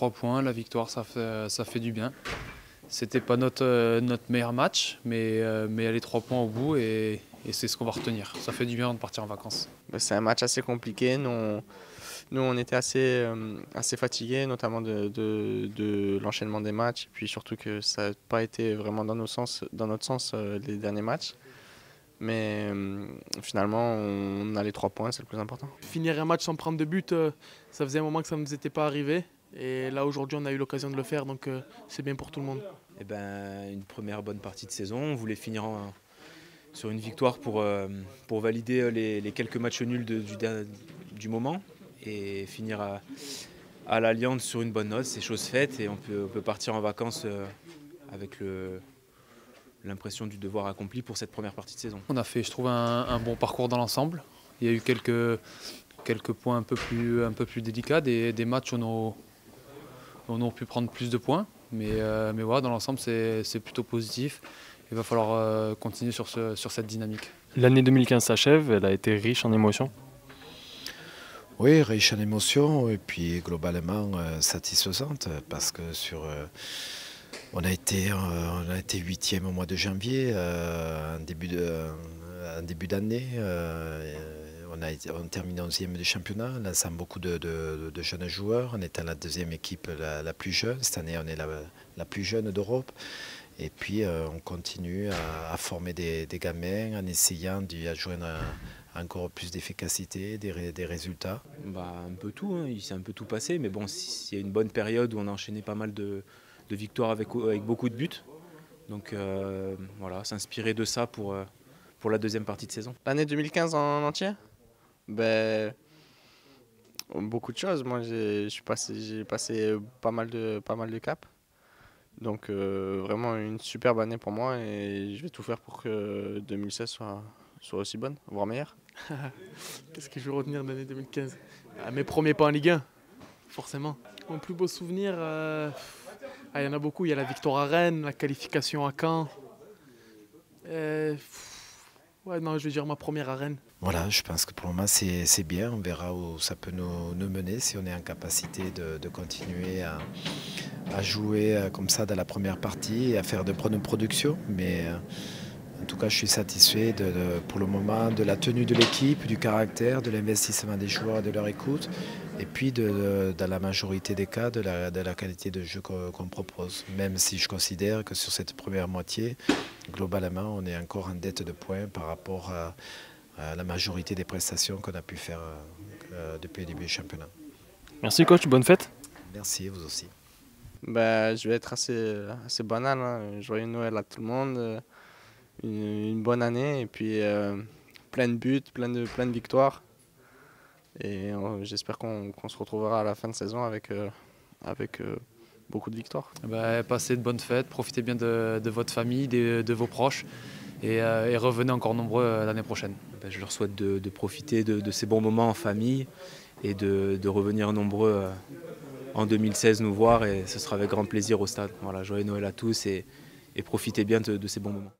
3 points, la victoire, ça fait du bien. C'était pas notre meilleur match, mais les 3 points au bout et c'est ce qu'on va retenir. Ça fait du bien de partir en vacances. C'est un match assez compliqué. Nous on était assez fatigués, notamment de l'enchaînement des matchs. Et puis surtout que ça n'a pas été vraiment dans notre sens les derniers matchs. Mais finalement, on a les 3 points, c'est le plus important. Finir un match sans prendre de but, ça faisait un moment que ça ne nous était pas arrivé. Et là, aujourd'hui, on a eu l'occasion de le faire, donc c'est bien pour tout le monde. Eh ben, une première bonne partie de saison. On voulait finir sur une victoire pour valider les quelques matchs nuls du moment et finir à l'Alliance sur une bonne note. C'est chose faite et on peut partir en vacances avec l'impression du devoir accompli pour cette première partie de saison. On a fait, je trouve, un bon parcours dans l'ensemble. Il y a eu quelques points un peu plus délicats, des matchs où on a pu prendre plus de points. Mais voilà, dans l'ensemble, c'est plutôt positif. Il va falloir continuer sur cette dynamique. L'année 2015 s'achève, elle a été riche en émotions. Oui, riche en émotions et puis globalement satisfaisante parce que on a été 8e au mois de janvier, en début d'année. On termine 11e du championnat, on a beaucoup de jeunes joueurs. On est la deuxième équipe la plus jeune. Cette année, on est la plus jeune d'Europe. Et puis, on continue à former des gamins en essayant d'y adjoindre encore plus d'efficacité, des résultats. Un peu tout, hein. Il s'est un peu tout passé. Mais bon, il y a une bonne période où on a enchaîné pas mal de victoires avec beaucoup de buts. Donc voilà, s'inspirer de ça pour la deuxième partie de saison. L'année 2015 en entier, beaucoup de choses. Moi, j'ai passé pas mal de caps. Donc vraiment une superbe année pour moi et je vais tout faire pour que 2016 soit aussi bonne, voire meilleure. Qu'est-ce que je vais retenir de l'année 2015 ? Mes premiers pas en Ligue 1, forcément. Mon plus beau souvenir, il y en a beaucoup. Il y a la victoire à Rennes, la qualification à Caen. Je vais dire ma première à Rennes. Voilà, je pense que pour le moment c'est bien. On verra où ça peut nous mener si on est en capacité de continuer à jouer comme ça dans la première partie et à faire de bonnes productions. Mais en tout cas, je suis satisfait pour le moment de la tenue de l'équipe, du caractère, de l'investissement des joueurs, de leur écoute et puis dans la majorité des cas de la qualité de jeu qu'on propose. Même si je considère que sur cette première moitié, globalement, on est encore en dette de points par rapport à la majorité des prestations qu'on a pu faire depuis le début du championnat. Merci coach, bonne fête. Merci, vous aussi. Je vais être assez banal, hein. Joyeux Noël à tout le monde, une bonne année et puis plein de buts, plein de victoires. Et j'espère qu'on se retrouvera à la fin de saison avec beaucoup de victoires. Passez de bonnes fêtes, profitez bien de votre famille, de vos proches et revenez encore nombreux l'année prochaine. Je leur souhaite de profiter de ces bons moments en famille et de revenir nombreux en 2016 nous voir et ce sera avec grand plaisir au stade. Voilà, joyeux Noël à tous et profitez bien de ces bons moments.